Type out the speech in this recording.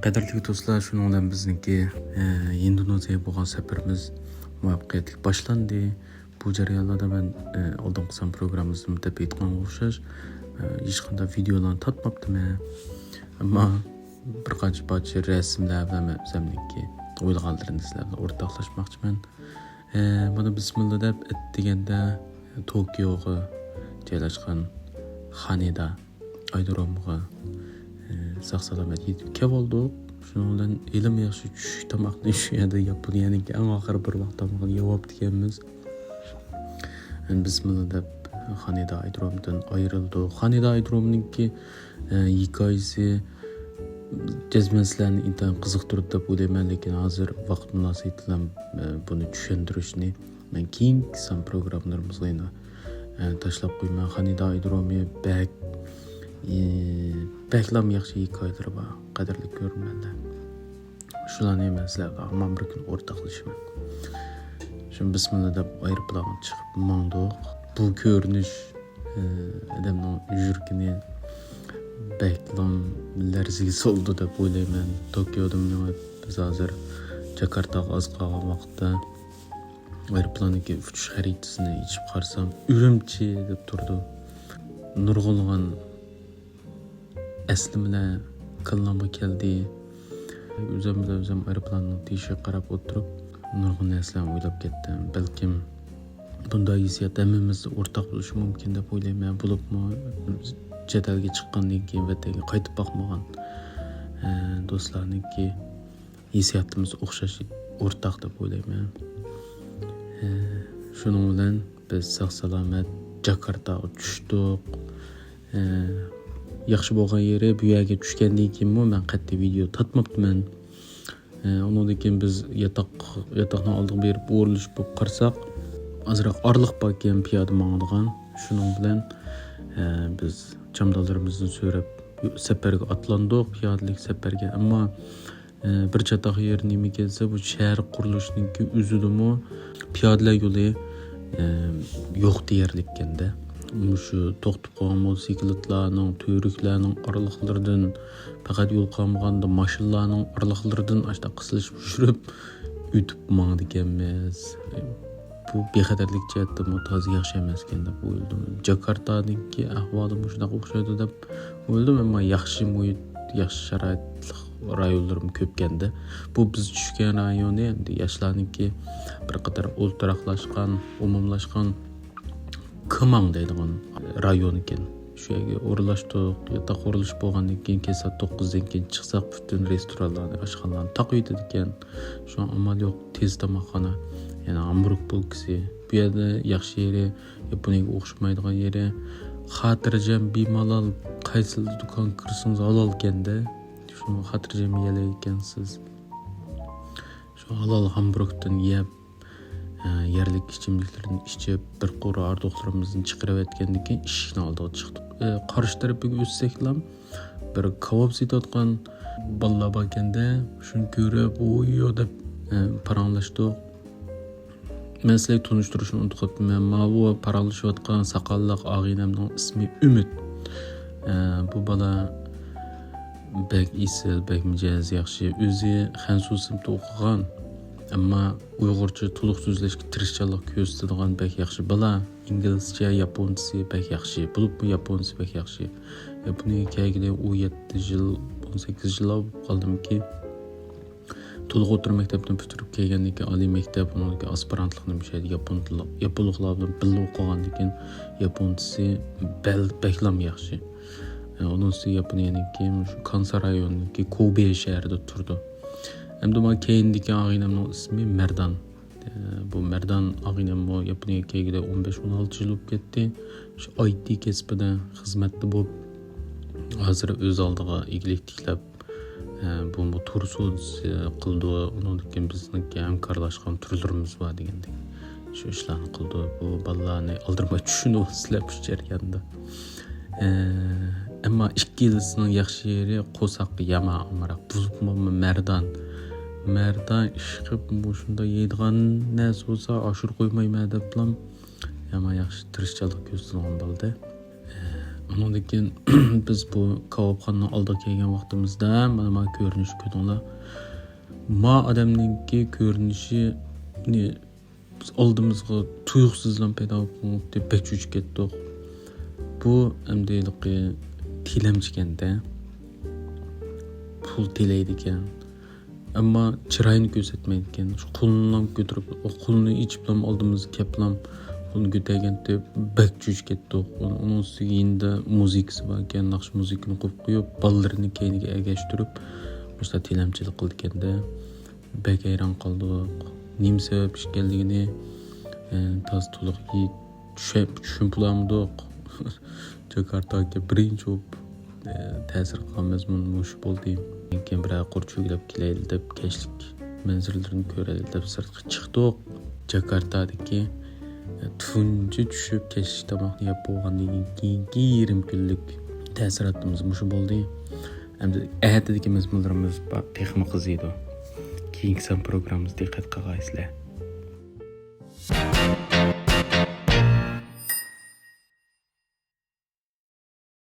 Qadrli do'stlar, shuningdek bilan bizniki Indoneziyaga bo'lgan safarimiz muvaffaqiyatli boshlandi. Bu jarayonlarda men oldingi san programmamizni deb aytganga o'xshash hech qanday videolarni tatmabdiman. Ammo bir qancha rasmlar bilan o'zimniki o'ylaganlarimni sizlarga o'rtoqlashmoqchiman. Buni bismillah deb deganda Tokioga joylashgan Haneda aerodromiga sağ-salamat yetib kelib oldik. Shuning bilan ilm yaxshi tushlik tomoqni shu yerda Yaponiyaniki eng oxirgi bir vaqt tomog'ini yeyib ekanmiz. Bismillah deb Haneda aerodromidan ayrildik. Haneda aerodrominiki hikoyasi jazmansizlarni intayin qiziqtirdi deb o'ylayman, lekin hozir vaqt munosabati bilan buni tushuntirishni men keyingi san programmalarimizga tashlab qo'yman. Haneda aerodromi baklam yaxshi hikoyalari bor, qadrli ko'rmanlar. Shularni men sizlarga hamon bir kun o'rtoqlashaman. Şimdi bismillah deb aeroplanga chiqib mangdik. Bu ko'rinish odamning yuragini baklam larziga soldi deb o'ylayman. Tokiodan biz hozir Jakartaga oz qolgan vaqtda aeroplandagi uchish xaritasini yechib qarsam, Urumchi deb turdi. Nurg'ulg'an aslimlar qallamga keldi. O'zim aeroplanning teshiga qarab o'tirib, nurg'un narsalarni o'ylab ketdim. Balkim bunday hissiyat hammamizda o'rtoq bo'lishi mumkin deb o'ylayman. Bo'libmi jadalga chiqqandan keyin vatanga qaytib boqmagan do'stlarniki hissiyatimiz o'xshash o'rtoq deb o'ylayman. Shuning bilan biz sog'-salomat Jakartaga tushdik. Yaxshi bo'lgan yeri bu yerga tushgandan keyin men qat'iy video tatmabdiman. Undan keyin biz yotoqni oldiga berib o'rilish bo'lib qarsak, ozroq orliq bor ekan piyoda mangadigan. Shuning bilan biz chamdallarimizni so'rab safarga otlandik, piyodalik safarga. Ammo bir chatoq yer nima kelsa, bu shahar qurilishining o'zidimi piyodalar yo'li yo'q deyarlik ekanda. Shu to'xtab qolgan motosikletlarning, to'riklarning oraliqlaridan, faqat yo'l qolmaganda mashinalarning oraliqlaridan ashta qisilishib tushirib o'tib mangdi ekanmiz. Bu bexatarlik jihatdan to'g'ri yaxshi emas ekan deb o'yladim. Jakartadagi ahvoli shunday o'xshaydi deb o'yladim, ammo yaxshi muhit, yaxshi sharoitli rayonlarim ko'p ekanda. Bu biz tushgan rayonni endi yoshlarniki bir qator o'ltiraqlashgan, umumlashgan Kımang deydigan rayon ekan. Shu yerga o'rlashdik. Yotoq o'rilish bo'lgandan keyin soat 9dan keyin chiqsak, butun restoranlarni, oshxonalarni taqiydi ekan. Shu amal yo'q, tez tomoqxona, yana Hamburg bo'lkisi. Bu yerda yaxshi yeri, Yaponiyaga o'xshamaydigan yeri, xotirjam bemalol qaysi do'kon kirsangiz halol ekanda. Shu xotirjam yelar ekansiz. Shu halol Hamburgdan yeb yerlik ichimliklarni ichib, bir qo'ra ardoqlarimizni chiqarib aytgandan keyin eshikni oldiga chiqdik. Qarshi tarafiga o'tsaklam bir kebab sotayotgan bolalar bor ekanda, shuni ko'rib, "O'yo" deb paranglashdik. Men sizlarga tunishtirishni unutib qolibman. Bu paranglashayotgan saqalliq og'inamning ismi Umid. Bu bola bek isil, bek mijoz yaxshi. O'zi Xansusimda o'qigan, ammo Uyg'urcha to'liq so'zlashga tirishchilik ko'rsatadigan bek yaxshi bola. Inglizcha, yaponcha bek yaxshi. Bo'lib yaponcha bek yaxshi. Yaponiyaga kelganda 17 yil, 18 yil bo'lib qoldimki, to'liq o'rta maktabdan bitirib kelgandan keyin oliy maktab, unga aspirantlikni mishaydi yaponlar bilan birga o'qigandan keyin yaponcha beklam yaxshi. Onun üstü Yaponiyaniki shu Kansa rayonidagi Kobe shahrida turdi. Endi men keyindagi og'inamning ismi Merdan. Bu Merdan og'inam Yaponiyaga kelganda 15-16 yil bo'lib ketdi. Shu IT kasbida xizmatda bo'lib, hozir o'z oldiga eglik tiklab, bu motor so'zi qildi. Undan keyin bizniki hamkorlashgan turlarimiz bor degandek. Shu ishlarni qildi. Bu bolalarni aldirmay tushunib sizlar bu jarayonda. Ammo ikki yilisining yaxshi yeri qo'saqqa yama amroq buzibmi Merdan ishqib shunda yeydigan narsa bo'lsa oshirib qo'ymayman deb bilan yama yaxshi tirishchilik ko'rsatgan bo'ldi. Ondan keyin biz bu kebapxonaning oldiga kelgan vaqtimizda mana ko'rinish ko'rdinglar. Ma odamninki ko'rinishi biz oldimizga tuyuqsizlan paydo bo'lib deb bekchuch ketdik. Bu endi tilamchiganda pul tilaydi ekan. Ammo chiroyini ko'rsatmaydi ekan. Shu qo'lini ko'tarib, qo'lini ichib oldimizga kelib pulni ko'targan deb bekchuch ketdik. Uning ustiga endi muzikasi bor ekan, naqsh muzikani qo'yib, bolalarni keyniga ergashtirib, o'sha tilamchilik qildi ekanda. Bek hayron qoldik. Nima sabab ekanligini to'z to'liq tushunib Jakartaga birinchi ta'sir qilgan mazmun mush bo'ldi. Keyin bir qurchuglab kelaylik deb kechlik manzillarni ko'raylik deb sirtga chiqdik. Jakartadagi tunji tushib kechlik tomoqni yeb bo'lgandan keyingi 20 kunlik ta'sirotimiz mush bo'ldi. Endi ertadagi mazmunlarimiz texmi qiziydi. Keyingi programmamizda diqqat qilgaysizlar.